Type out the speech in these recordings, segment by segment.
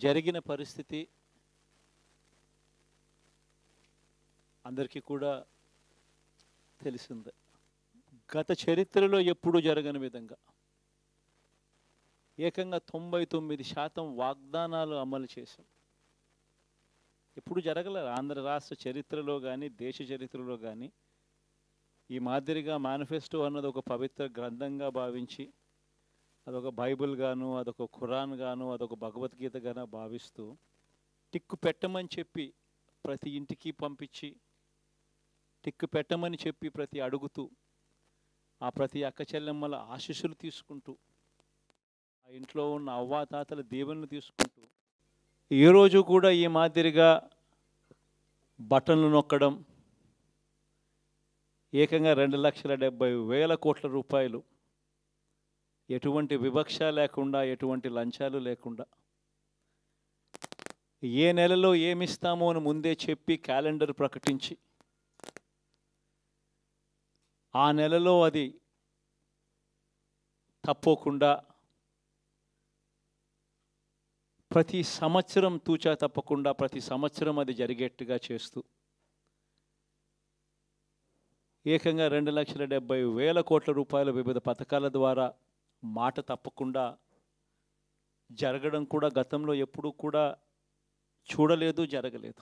జరిగిన పరిస్థితి అందరికీ కూడా తెలిసిందే. గత చరిత్రలో ఎప్పుడూ జరగని విధంగా ఏకంగా 99% వాగ్దానాలు అమలు చేశాం. ఎప్పుడు జరగలేదు ఆంధ్ర రాష్ట్ర చరిత్రలో కానీ దేశ చరిత్రలో కానీ ఈ మాదిరిగా మేనిఫెస్టో అన్నది ఒక పవిత్ర గ్రంథంగా భావించి అదొక బైబిల్ గాను, అదొక ఖురాన్ గాను, అదొక భగవద్గీత గాను భావిస్తూ టిక్కు పెట్టమని చెప్పి ప్రతి ఇంటికి పంపించి టిక్కు పెట్టమని చెప్పి ప్రతి అడుగుతూ ఆ ప్రతి అక్క చెల్లెమ్మల ఆశీస్సులు తీసుకుంటూ ఆ ఇంట్లో ఉన్న అవ్వాతాతల దీవెనలు తీసుకుంటూ ఏ రోజు కూడా ఈ మాదిరిగా బటన్లు నొక్కడం ఏకంగా 2,70,000 కోట్ల రూపాయలు ఎటువంటి వివక్ష లేకుండా ఎటువంటి లంచాలు లేకుండా ఏ నెలలో ఏమిస్తామో అని ముందే చెప్పి క్యాలెండర్ ప్రకటించి ఆ నెలలో అది తప్పకుండా ప్రతి సంవత్సరం తూచా తప్పకుండా ప్రతి సంవత్సరం అది జరిగేట్టుగా చేస్తూ ఏకంగా 2,70,000 కోట్ల రూపాయల వివిధ పథకాల ద్వారా మాట తప్పకుండా జరగడం కూడా గతంలో ఎప్పుడూ కూడా చూడలేదు, జరగలేదు.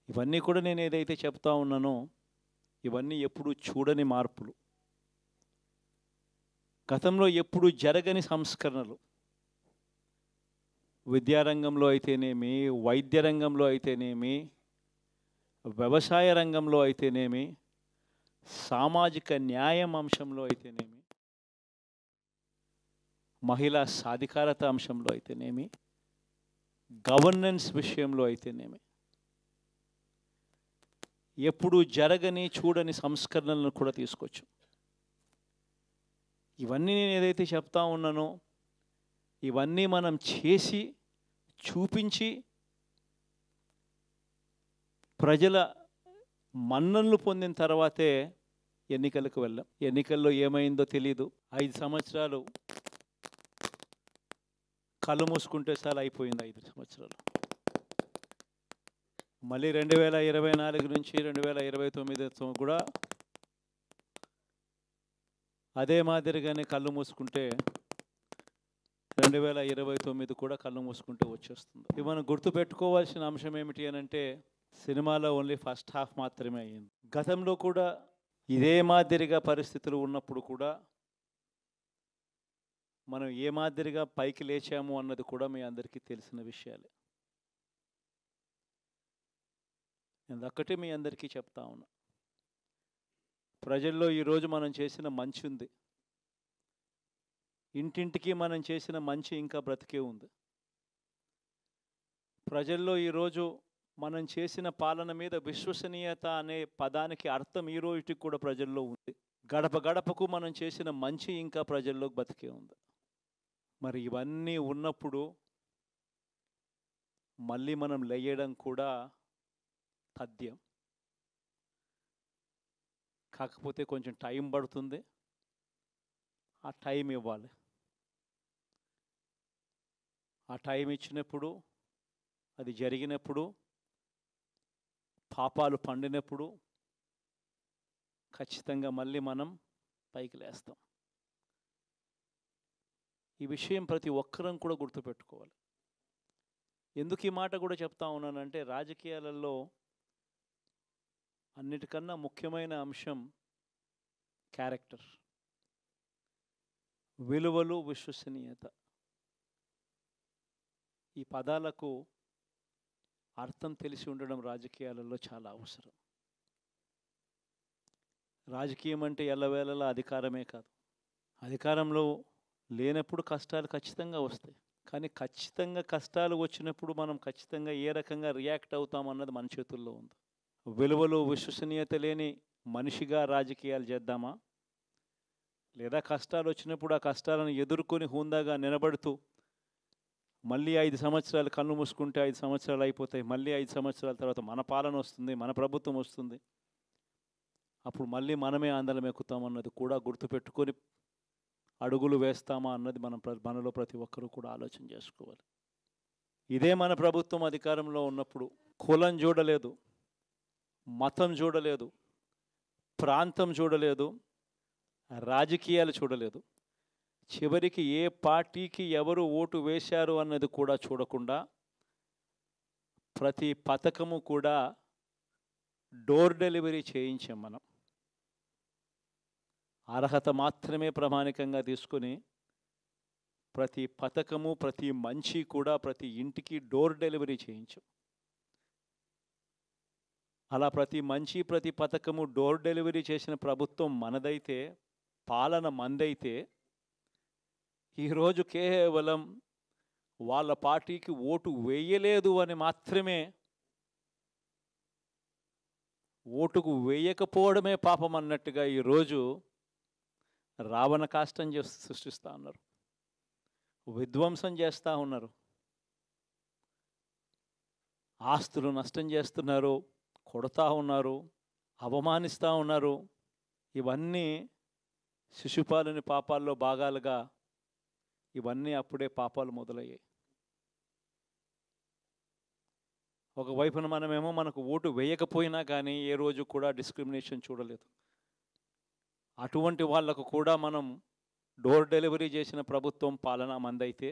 ఇవన్నీ కూడా నేను ఏదైతే చెప్తా ఉన్నానో ఇవన్నీ ఎప్పుడూ చూడని మార్పులు, గతంలో ఎప్పుడూ జరగని సంస్కరణలు. విద్యారంగంలో అయితేనేమి, వైద్య రంగంలో అయితేనేమి, వ్యవసాయ రంగంలో అయితేనేమి, సామాజిక న్యాయం అంశంలో అయితేనేమి, మహిళా సాధికారత అంశంలో అయితేనేమి, గవర్నెన్స్ విషయంలో అయితేనేమి ఎప్పుడు జరగని చూడని సంస్కరణలను కూడా తీసుకొచ్చు. ఇవన్నీ నేను ఏదైతే చెప్తా ఉన్నానో ఇవన్నీ మనం చేసి చూపించి ప్రజల మన్ననలు పొందిన తర్వాతే ఎన్నికలకు వెళ్ళాం. ఎన్నికల్లో ఏమైందో తెలీదు. 5 సంవత్సరాలు కళ్ళు మూసుకుంటే చాలా అయిపోయింది. 5 సంవత్సరాలు మళ్ళీ 2024 నుంచి 2029 కూడా అదే మాదిరిగానే కళ్ళు మూసుకుంటే 2029 కూడా కళ్ళు మూసుకుంటే వచ్చేస్తుంది. ఇవి మనం గుర్తుపెట్టుకోవాల్సిన అంశం ఏమిటి అని అంటే సినిమాలో ఓన్లీ ఫస్ట్ హాఫ్ మాత్రమే అయ్యింది. గతంలో కూడా ఇదే మాదిరిగా పరిస్థితులు ఉన్నప్పుడు కూడా మనం ఏ మాదిరిగా పైకి లేచాము అన్నది కూడా మీ అందరికీ తెలిసిన విషయాలే. నేను ఒక్కటే మీ అందరికీ చెప్తా ఉన్నా, ప్రజల్లో ఈరోజు మనం చేసిన మంచి ఉంది. ఇంటింటికి మనం చేసిన మంచి ఇంకా బ్రతికే ఉంది. ప్రజల్లో ఈరోజు మనం చేసిన పాలన మీద విశ్వసనీయత అనే పదానికి అర్థం ఈ రోజుకి కూడా ప్రజల్లో ఉంది. గడప గడపకు మనం చేసిన మంచి ఇంకా ప్రజల్లో బతికే ఉంది. మరి ఇవన్నీ ఉన్నప్పుడు మళ్ళీ మనం లేయడం కూడా తథ్యం. కాకపోతే కొంచెం టైం పడుతుంది. ఆ టైం ఇవ్వాలి. ఆ టైం ఇచ్చినప్పుడు, అది జరిగినప్పుడు, పాపాలు పండినప్పుడు ఖచ్చితంగా మళ్ళీ మనం పైకి లేస్తాం. ఈ విషయం ప్రతి ఒక్కరం కూడా గుర్తుపెట్టుకోవాలి. ఎందుకు ఈ మాట కూడా చెప్తా ఉన్నానంటే రాజకీయాలలో అన్నిటికన్నా ముఖ్యమైన అంశం క్యారెక్టర్, విలువలు, విశ్వసనీయత. ఈ పదాలకు అర్థం తెలిసి ఉండడం రాజకీయాలలో చాలా అవసరం. రాజకీయం అంటే ఎల్లవేళలా అధికారమే కాదు. అధికారంలో లేనప్పుడు కష్టాలు ఖచ్చితంగా వస్తాయి. కానీ ఖచ్చితంగా కష్టాలు వచ్చినప్పుడు మనం ఖచ్చితంగా ఏ రకంగా రియాక్ట్ అవుతామన్నది మన చేతుల్లో ఉంది. విలువలు, విశ్వసనీయత లేని మనిషిగా రాజకీయాలు చేద్దామా, లేదా కష్టాలు వచ్చినప్పుడు ఆ కష్టాలను ఎదుర్కొని హుందాగా నిలబడుతూ మళ్ళీ 5 సంవత్సరాలు కళ్ళు మూసుకుంటే 5 సంవత్సరాలు అయిపోతాయి, మళ్ళీ 5 సంవత్సరాల తర్వాత మన పాలన వస్తుంది, మన ప్రభుత్వం వస్తుంది, అప్పుడు మళ్ళీ మనమే ఆందోళన ఎక్కుతామన్నది కూడా గుర్తుపెట్టుకొని అడుగులు వేస్తామా అన్నది మనలో ప్రతి ఒక్కరూ కూడా ఆలోచన చేసుకోవాలి. ఇదే మన ప్రభుత్వం అధికారంలో ఉన్నప్పుడు కులం చూడలేదు, మతం చూడలేదు, ప్రాంతం చూడలేదు, రాజకీయాలు చూడలేదు. చివరికి ఏ పార్టీకి ఎవరు ఓటు వేశారు అన్నది కూడా చూడకుండా ప్రతి పథకము కూడా డోర్ డెలివరీ చేయించాం మనం. అర్హత మాత్రమే ప్రామాణికంగా తీసుకొని ప్రతి పథకము, ప్రతి మంచి కూడా ప్రతి ఇంటికి డోర్ డెలివరీ చేయించాం. అలా ప్రతి మంచి, ప్రతి పథకము డోర్ డెలివరీ చేసిన ప్రభుత్వం మనదైతే, పాలన మందైతే, ఈరోజు కేవలం వాళ్ళ పార్టీకి ఓటు వేయలేదు అని మాత్రమే, ఓటుకు వేయకపోవడమే పాపం అన్నట్టుగా ఈరోజు రావణ కాష్టం సృష్టిస్తూ ఉన్నారు, విధ్వంసం చేస్తూ ఉన్నారు, ఆస్తులు నష్టం చేస్తున్నారు, కొడతా ఉన్నారు, అవమానిస్తూ ఉన్నారు. ఇవన్నీ శిశుపాలుని పాపాల్లో భాగాలుగా ఇవన్నీ అప్పుడే పాపాలు మొదలయ్యాయి. ఒకవైపున మనమేమో మనకు ఓటు వేయకపోయినా కానీ ఏ రోజు కూడా డిస్క్రిమినేషన్ చూడలేదు. అటువంటి వాళ్లకు కూడా మనం డోర్ డెలివరీ చేసిన ప్రభుత్వం పాలన మందైతే,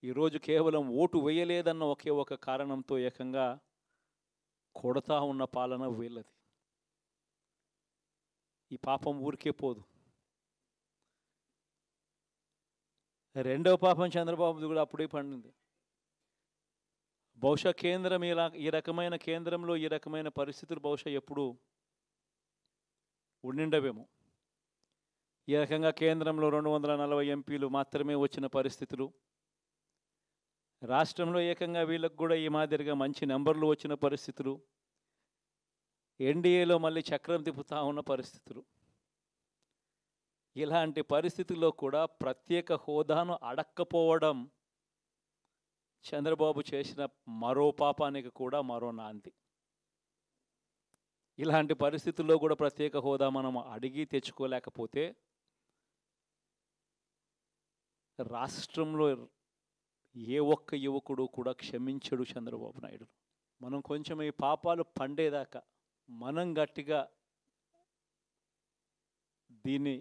ఈరోజు కేవలం ఓటు వేయలేదన్న ఒకే ఒక కారణంతో ఏకంగా కొడతా ఉన్న పాలన వీళ్ళది. ఈ పాపం ఊరికే పోదు. రెండవ పాపం చంద్రబాబుది కూడా అప్పుడే పండింది. బహుశా కేంద్రం ఈ రకమైన కేంద్రంలో ఈ రకమైన పరిస్థితులు బహుశా ఎప్పుడు ఉండిండవేమో. ఈ రకంగా కేంద్రంలో 240 ఎంపీలు మాత్రమే వచ్చిన పరిస్థితులు, రాష్ట్రంలో ఏకంగా వీళ్ళకు కూడా ఈ మాదిరిగా మంచి నెంబర్లు వచ్చిన పరిస్థితులు, ఎన్డీఏలో మళ్ళీ చక్రం తిప్పుతా ఉన్న పరిస్థితులు. ఇలాంటి పరిస్థితుల్లో కూడా ప్రత్యేక హోదాను అడక్కపోవడం చంద్రబాబు చేసిన మరో పాపానికి కూడా మరో నాంది. ఇలాంటి పరిస్థితుల్లో కూడా ప్రత్యేక హోదా మనం అడిగి తెచ్చుకోలేకపోతే రాష్ట్రంలో ఏ ఒక్క యువకుడు కూడా క్షమించడు చంద్రబాబు నాయుడు. మనం కొంచెం ఈ పాపాలు పండేదాకా మనం గట్టిగా దీన్ని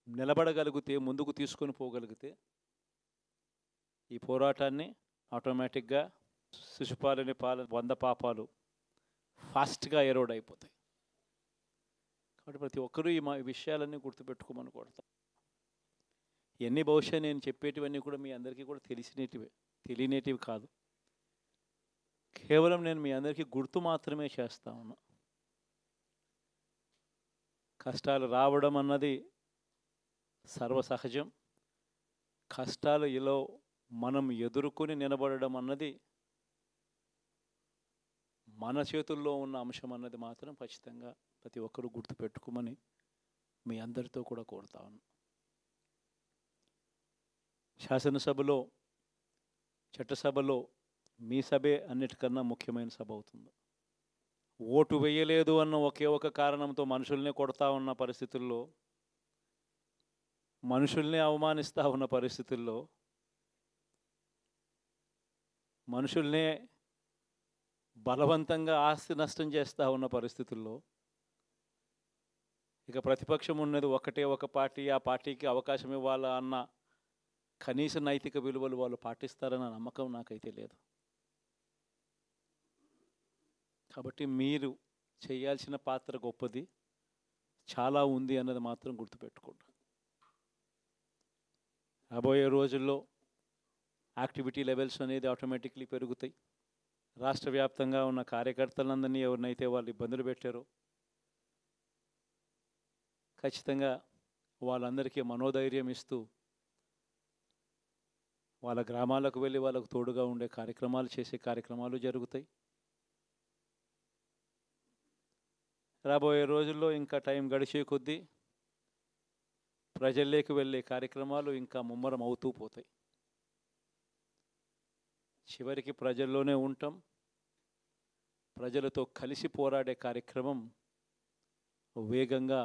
నిలబడగలిగితే, ముందుకు తీసుకొని పోగలిగితే ఈ పోరాటాన్ని ఆటోమేటిక్గా శిశుపాలుని 100 పాపాలు ఫాస్ట్గా ఎరోడ్ అయిపోతాయి. కాబట్టి ప్రతి ఒక్కరూ ఈ విషయాలన్నీ గుర్తుపెట్టుకోమని కోరుతాం. ఇవన్నీ బహుశా నేను చెప్పేటివన్నీ కూడా మీ అందరికీ కూడా తెలియనేటివి కాదు. కేవలం నేను మీ అందరికీ గుర్తు మాత్రమే చేస్తా ఉన్నా. కష్టాలు రావడం అన్నది సర్వసహజం. కష్టాలు ఇలా మనం ఎదుర్కొని నిలబడడం అన్నది మన చేతుల్లో ఉన్న అంశం అన్నది మాత్రం ఖచ్చితంగా ప్రతి ఒక్కరూ గుర్తుపెట్టుకోమని మీ అందరితో కూడా కోరుతా ఉన్నాను. శాసనసభలో, చట్టసభలో మీ సభే అన్నిటికన్నా ముఖ్యమైన సభ అవుతుంది. ఓటు వేయలేదు అన్న ఒకే ఒక కారణంతో మనుషుల్నే కొడతా ఉన్న పరిస్థితుల్లో, మనుషుల్ని అవమానిస్తూ ఉన్న పరిస్థితుల్లో, మనుషుల్నే బలవంతంగా ఆస్తి నష్టం చేస్తూ ఉన్న పరిస్థితుల్లో ఇక ప్రతిపక్షం ఉన్నది ఒకటే ఒక పార్టీ, ఆ పార్టీకి అవకాశం ఇవ్వాలా అన్న కనీస నైతిక విలువలు వాళ్ళు పాటిస్తారన్న నమ్మకం నాకైతే లేదు. కాబట్టి మీరు చేయాల్సిన పాత్ర గొప్పది, చాలా ఉంది అన్నది మాత్రం గుర్తుపెట్టుకోండి. రాబోయే రోజుల్లో యాక్టివిటీ లెవెల్స్ అనేది ఆటోమేటిక్లీ పెరుగుతాయి. రాష్ట్ర వ్యాప్తంగా ఉన్న కార్యకర్తలందరినీ ఎవరినైతే వాళ్ళు ఇబ్బందులు పెట్టారో ఖచ్చితంగా వాళ్ళందరికీ మనోధైర్యం ఇస్తూ వాళ్ళ గ్రామాలకు వెళ్ళి వాళ్ళకు తోడుగా ఉండే కార్యక్రమాలు చేసే కార్యక్రమాలు జరుగుతాయి. రాబోయే రోజుల్లో ఇంకా టైం గడిచే కొద్దీ ప్రజల్లోకి వెళ్ళే కార్యక్రమాలు ఇంకా ముమ్మరం అవుతూ పోతాయి. చివరికి ప్రజల్లోనే ఉంటాం. ప్రజలతో కలిసి పోరాడే కార్యక్రమం వేగంగా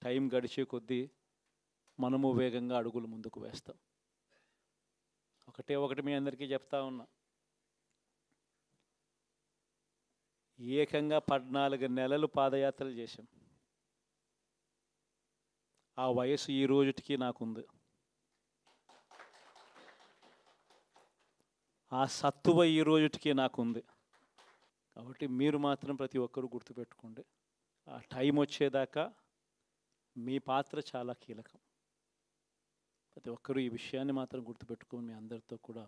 టైం గడిచే కొద్దీ మనము వేగంగా అడుగులు ముందుకు వేస్తాం. ఒకటి మీ అందరికీ చెప్తా ఉన్నా, ఏకంగా 14 నెలలు పాదయాత్రలు చేశాం. ఆ వయసు ఈ రోజుటికి నాకుంది. ఆ సత్తువ ఈ రోజుటికి నాకుంది. కాబట్టి మీరు మాత్రం ప్రతి ఒక్కరూ గుర్తుపెట్టుకోండి, ఆ టైం వచ్చేదాకా మీ పాత్ర చాలా కీలకం. ప్రతి ఒక్కరూ ఈ విషయాన్ని మాత్రం గుర్తుపెట్టుకొని మీ అందరితో కూడా